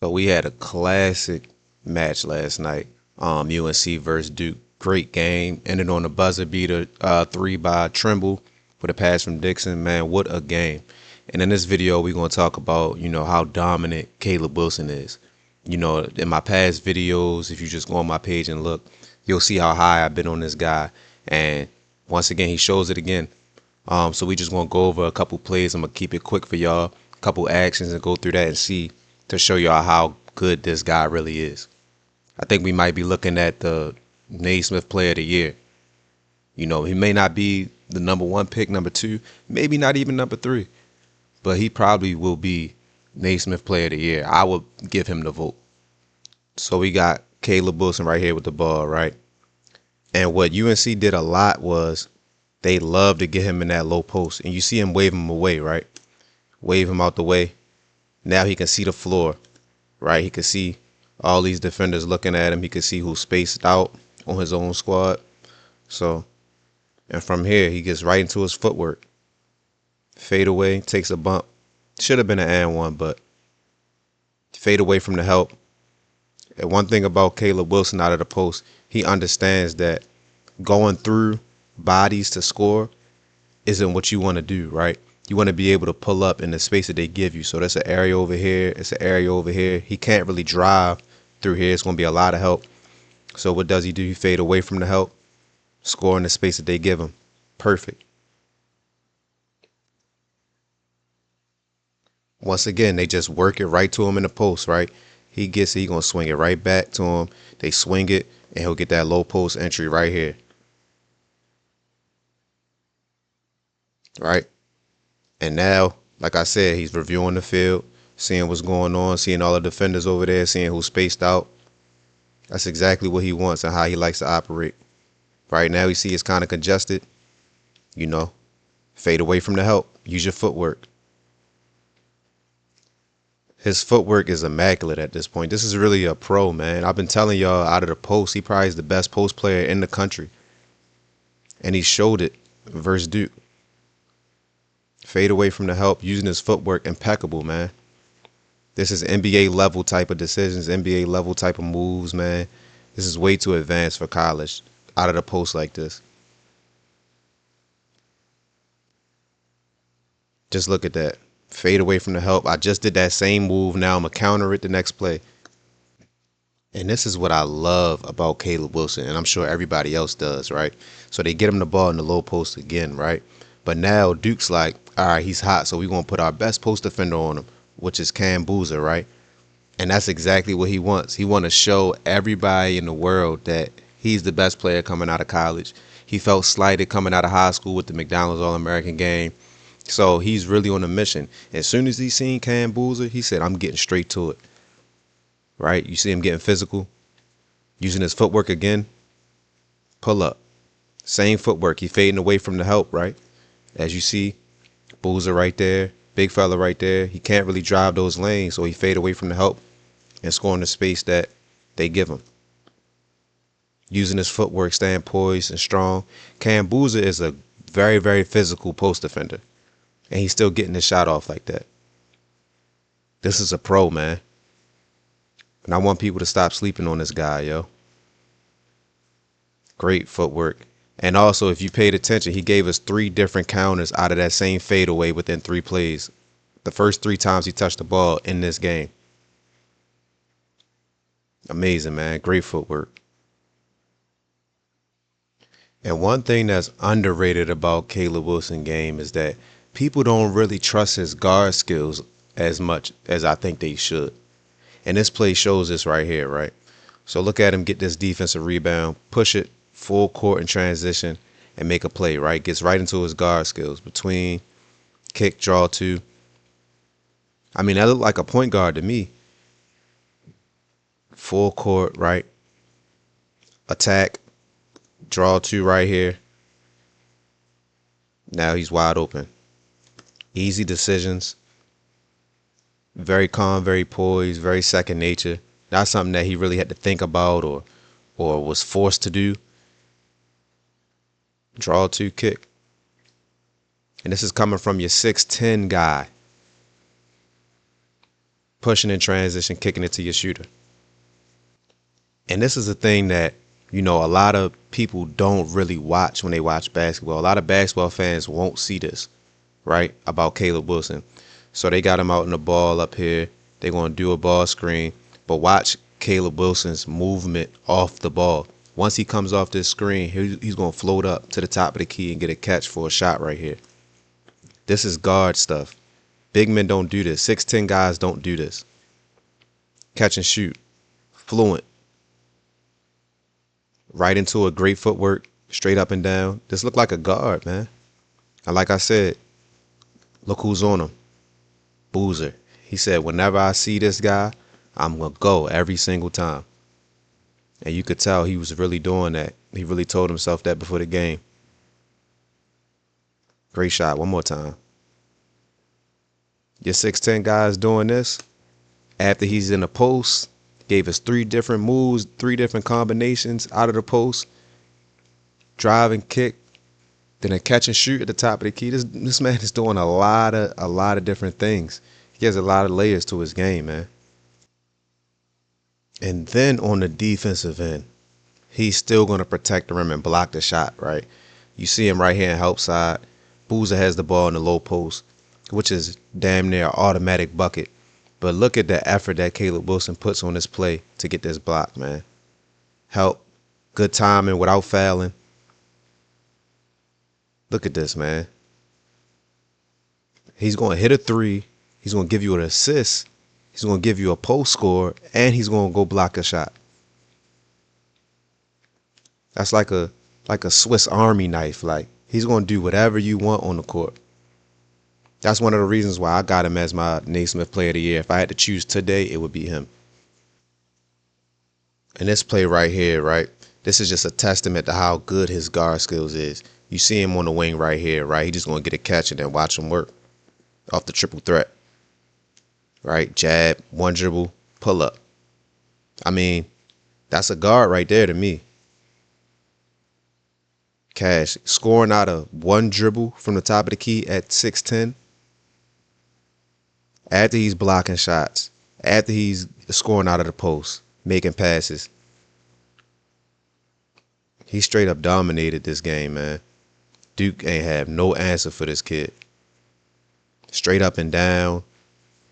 So we had a classic match last night. UNC versus Duke. Great game. Ended on a buzzer beater, three by Trimble with a pass from Dixon. Man, what a game. And in this video, we're going to talk about, how dominant Caleb Wilson is. In my past videos, if you just go on my page and look, you'll see how high I've been on this guy. And once again, he shows it again. So we just gonna go over a couple plays. I'm gonna keep it quick for y'all, a couple actions, and go through that and see to show y'all how good this guy really is. I think we might be looking at the Naismith Player of the Year. He may not be the number one pick, number two, maybe not even number three, but he probably will be Naismith Player of the Year. I would give him the vote. So we got Caleb Wilson right here with the ball, right? And what UNC did a lot was they love to get him in that low post. And you see him wave him away, right? Wave him out the way. Now he can see the floor, right? He can see all these defenders looking at him. He can see who's spaced out on his own squad. So, and from here, he gets right into his footwork. Fade away, takes a bump. Should have been an and one, but fade away from the help. And one thing about Caleb Wilson out of the post, he understands that going through bodies to score isn't what you want to do, right? You want to be able to pull up in the space that they give you. So that's an area over here. It's an area over here. He can't really drive through here. It's going to be a lot of help. So what does he do? He fade away from the help, score in the space that they give him. Perfect. Once again, they just work it right to him in the post, right? He gets it. He going to swing it right back to him. They swing it, and he'll get that low post entry right here, right? And now, like I said, he's reviewing the field, seeing what's going on, seeing all the defenders over there, seeing who's spaced out. That's exactly what he wants and how he likes to operate. Right now, you see it's kind of congested. You know, fade away from the help. Use your footwork. His footwork is immaculate at this point. This is really a pro, man. I've been telling y'all out of the post, he probably is the best post player in the country. And he showed it versus Duke. Fade away from the help, using his footwork, impeccable, man. This is NBA level type of decisions, NBA level type of moves, man. This is way too advanced for college out of the post like this. Just look at that. Fade away from the help. I just did that same move. Now I'm going to counter it the next play. And this is what I love about Caleb Wilson, and I'm sure everybody else does, right? So they get him the ball in the low post again, right? But now Duke's like, all right, he's hot, so we're going to put our best post defender on him, which is Cam Boozer, right? And that's exactly what he wants. He wants to show everybody in the world that he's the best player coming out of college. He felt slighted coming out of high school with the McDonald's All-American game. So he's really on a mission. As soon as he seen Cam Boozer, he said, I'm getting straight to it. Right? You see him getting physical, using his footwork again. Pull up. Same footwork. He fading away from the help, right? As you see, Boozer right there. Big fella right there. He can't really drive those lanes, so he fade away from the help and score in the space that they give him. Using his footwork, staying poised and strong. Cam Boozer is a very, very physical post defender. And he's still getting his shot off like that. This is a pro, man. And I want people to stop sleeping on this guy, yo. Great footwork. And also, if you paid attention, he gave us 3 different counters out of that same fadeaway within 3 plays. The first 3 times he touched the ball in this game. Amazing, man. Great footwork. And one thing that's underrated about Caleb Wilson's game is that people don't really trust his guard skills as much as I think they should. And this play shows this right here, right? So look at him get this defensive rebound, push it full court in transition, and make a play, right? Gets right into his guard skills between kick, draw two. I mean, that looked like a point guard to me. Full court, right? Attack, draw two right here. Now he's wide open. Easy decisions. Very calm, very poised, very second nature. Not something that he really had to think about or was forced to do. Draw two kick. And this is coming from your 6'10" guy. pushing in transition, kicking it to your shooter. And this is a thing that, a lot of people don't really watch when they watch basketball. A lot of basketball fans won't see this, right? About Caleb Wilson. So they got him out in the ball up here. They're going to do a ball screen. But watch Caleb Wilson's movement off the ball. Once he comes off this screen, he's going to float up to the top of the key and get a catch for a shot right here. This is guard stuff. Big men don't do this. 6'10 guys don't do this. Catch and shoot. Fluent. Right into a great footwork. Straight up and down. This looked like a guard, man. And like I said, look who's on him. Boozer. He said, whenever I see this guy, I'm going to go every single time. And you could tell he was really doing that. He really told himself that before the game. Great shot. One more time. Your 6'10 guy is doing this. After he's in the post, gave us 3 different moves, 3 different combinations out of the post. Drive and kick. Then a catch and shoot at the top of the key. This man is doing a lot of different things. He has a lot of layers to his game, man. And then on the defensive end, he's still going to protect the rim and block the shot, right? You see him right here in help side. Boozer has the ball in the low post, which is damn near automatic bucket. But look at the effort that Caleb Wilson puts on this play to get this block, man. Help. Good timing without fouling. Look at this, man. He's going to hit a 3. He's going to give you an assist. He's going to give you a post score. And he's going to go block a shot. That's like a Swiss Army knife. Like, he's going to do whatever you want on the court. That's one of the reasons why I got him as my Naismith Player of the Year. If I had to choose today, it would be him. And this play right here, right? This is just a testament to how good his guard skills is. You see him on the wing right here, right? He's just going to get a catch and then watch him work off the triple threat. Right? Jab, one dribble, pull up. I mean, that's a guard right there to me. Cash scoring out of one dribble from the top of the key at 6'10". After he's blocking shots, after he's scoring out of the post, making passes. He straight up dominated this game, man. Duke ain't have no answer for this kid. Straight up and down,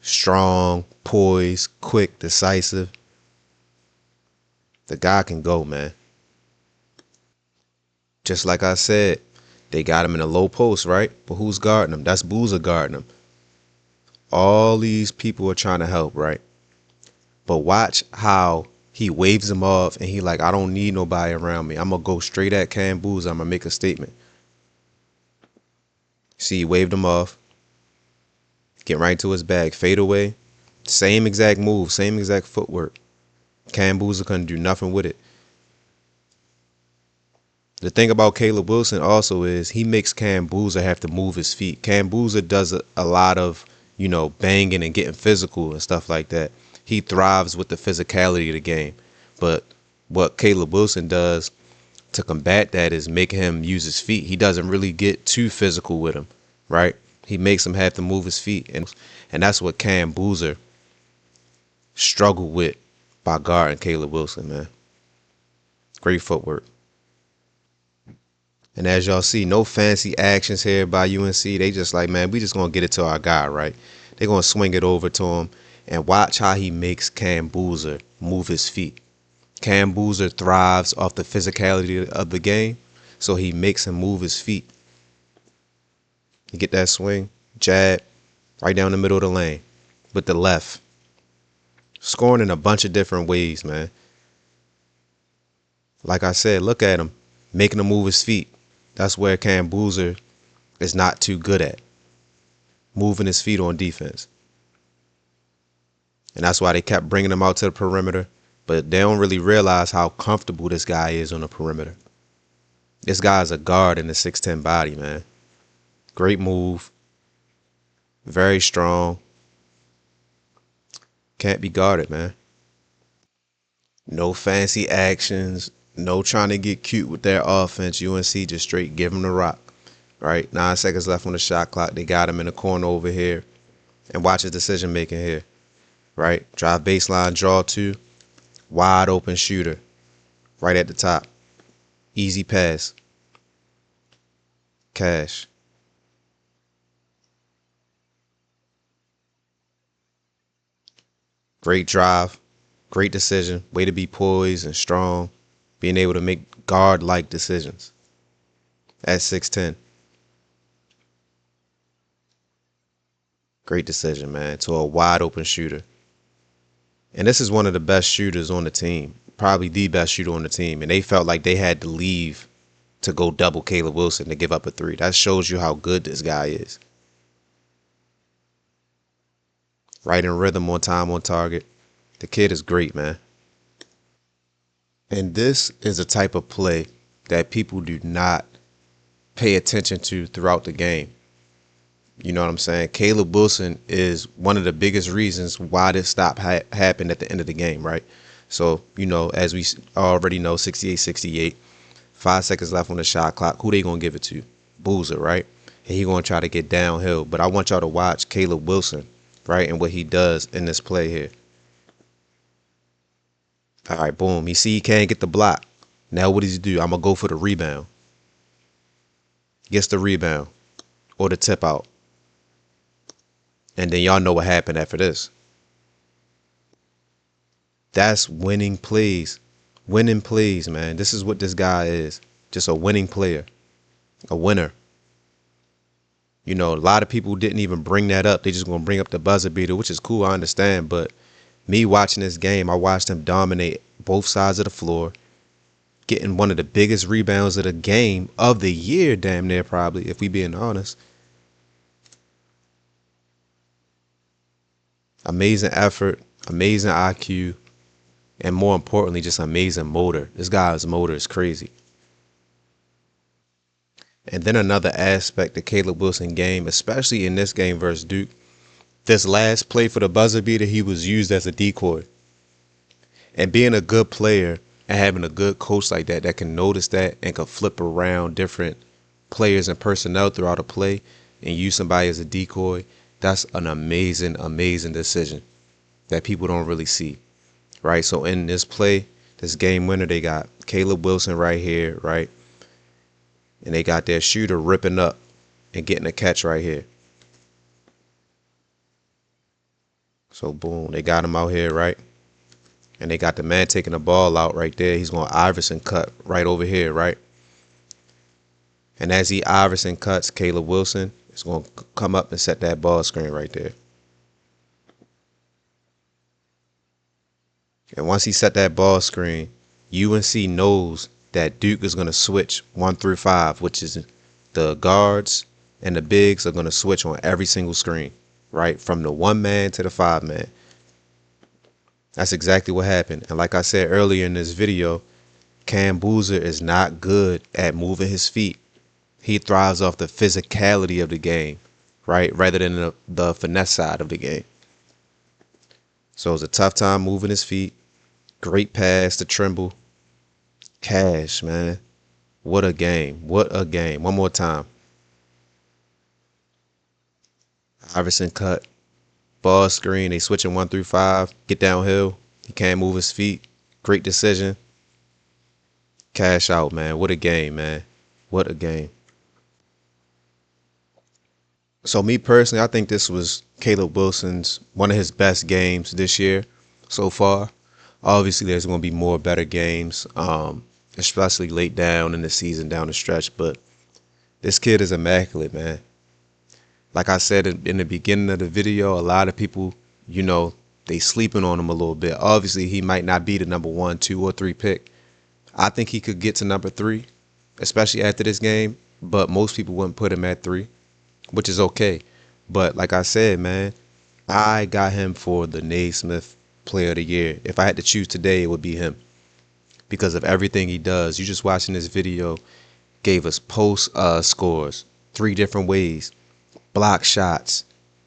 strong, poised, quick, decisive. The guy can go, man. Just like I said, they got him in a low post, right? But who's guarding him? That's Boozer guarding him. All these people are trying to help, right? But watch how he waves him off and he like, I don't need nobody around me. I'm going to go straight at Cam Boozer. I'm going to make a statement. See, he waved him off. Get right into his bag. Fade away. Same exact move. Same exact footwork. Cam Boozer couldn't do nothing with it. The thing about Caleb Wilson also is he makes Cam Boozer have to move his feet. Cam Boozer does a lot of, banging and getting physical and stuff like that. He thrives with the physicality of the game. But what Caleb Wilson does to combat that is make him use his feet. He doesn't really get too physical with him, right? He makes him have to move his feet. And that's what Cam Boozer struggled with by guarding Caleb Wilson, man. Great footwork. And as y'all see, no fancy actions here by UNC. They just like, man, we just going to get it to our guy, right? They're going to swing it over to him. And watch how he makes Cam Boozer move his feet. Cam Boozer thrives off the physicality of the game. So he makes him move his feet. You get that swing, jab, right down the middle of the lane with the left. Scoring in a bunch of different ways, man. Like I said, look at him making him move his feet. That's where Cam Boozer is not too good at. Moving his feet on defense. And that's why they kept bringing him out to the perimeter. But they don't really realize how comfortable this guy is on the perimeter. This guy's a guard in the 6'10 body, man. Great move. Very strong. Can't be guarded, man. No fancy actions. No trying to get cute with their offense. UNC just straight give him the rock. Right? 9 seconds left on the shot clock. They got him in the corner over here. And watch his decision making here. right? Drive baseline, draw two, wide open shooter, right at the top. Easy pass, cash. Great drive, great decision. Way to be poised and strong, being able to make guard-like decisions at 6'10". Great decision, man, to a wide open shooter. And this is one of the best shooters on the team, probably the best shooter on the team. And they felt like they had to leave to go double Caleb Wilson to give up a three. That shows you how good this guy is. Right in rhythm, on time, on target. The kid is great, man. And this is a type of play that people do not pay attention to throughout the game. You know what I'm saying? Caleb Wilson is one of the biggest reasons why this stop happened at the end of the game, right? So, as we already know, 68-68, 5 seconds left on the shot clock. Who they going to give it to? Boozer, right? And he going to try to get downhill. But I want y'all to watch Caleb Wilson, right, and what he does in this play here. All right, boom. You see he can't get the block. Now what does he do? I'm going to go for the rebound. Gets the rebound or the tip out. And then y'all know what happened after this. That's winning plays. Winning plays, man. This is what this guy is. Just a winning player. A winner. A lot of people didn't even bring that up. They just going to bring up the buzzer beater, which is cool. I understand. But me watching this game, I watched him dominate both sides of the floor. Getting one of the biggest rebounds of the game of the year, damn near probably, if we being honest. Amazing effort, amazing IQ, and more importantly, just amazing motor. This guy's motor is crazy. And then another aspect of Caleb Wilson game, especially in this game versus Duke, this last play for the buzzer beater, he was used as a decoy. And being a good player and having a good coach like that can notice that and can flip around different players and personnel throughout a play and use somebody as a decoy, that's an amazing, amazing decision that people don't really see, right? So in this play, this game winner, they got Caleb Wilson right here, right? And they got their shooter ripping up and getting a catch right here. So boom, they got him out here, right? And they got the man taking the ball out right there. He's going to Iverson cut right over here, right? And as he Iverson cuts, Caleb Wilson is going to come up and set that ball screen right there. And once he set that ball screen, UNC knows that Duke is going to switch 1 through 5, which is the guards and the bigs are going to switch on every single screen, right? From the 1-man to the 5-man. That's exactly what happened. And like I said earlier in this video, Cam Boozer is not good at moving his feet. He thrives off the physicality of the game, right? Rather than the finesse side of the game. So it was a tough time moving his feet. Great pass to Trimble. Cash, man. What a game. What a game. One more time. Iverson cut. Ball screen. They switching 1 through 5. Get downhill. He can't move his feet. Great decision. Cash out, man. What a game, man. What a game. So me personally, I think this was Caleb Wilson's one of his best games this year so far. Obviously, there's going to be more better games, especially late down in the season, down the stretch. But this kid is immaculate, man. Like I said in the beginning of the video, a lot of people, they sleeping on him a little bit. Obviously, he might not be the number 1, 2, or 3 pick. I think he could get to number 3, especially after this game. But most people wouldn't put him at 3, which is okay. But like I said, man, I got him for the Naismith Player of the Year. If I had to choose today, it would be him because of everything he does. You just watching this video gave us post scores 3 different ways. Block shots,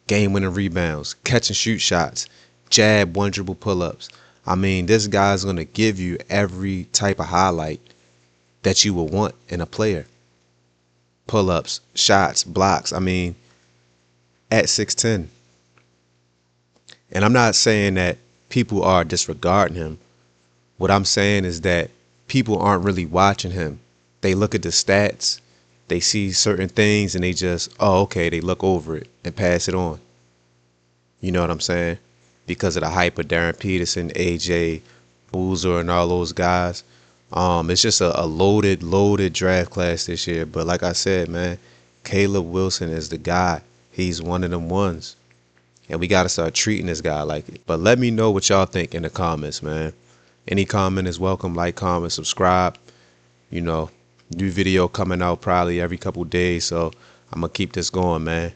game-winning rebounds, catch and shoot shots, jab, 1 dribble pull-ups. I mean, this guy's going to give you every type of highlight that you would want in a player. Pull-ups, shots, blocks. I mean, at 6'10". And I'm not saying that people are disregarding him. What I'm saying is that people aren't really watching him. They look at the stats, they see certain things, and they just, oh, okay, they look over it and pass it on. You know what I'm saying? Because of the hype of Darren Peterson, AJ, Boozer, and all those guys. It's just a loaded draft class this year. But like I said, man, Caleb Wilson is the guy. He's one of them ones. And we got to start treating this guy like it. But let me know what y'all think in the comments, man. Any comment is welcome. Like, comment, subscribe. You know, new video coming out probably every couple days. So I'm going to keep this going, man.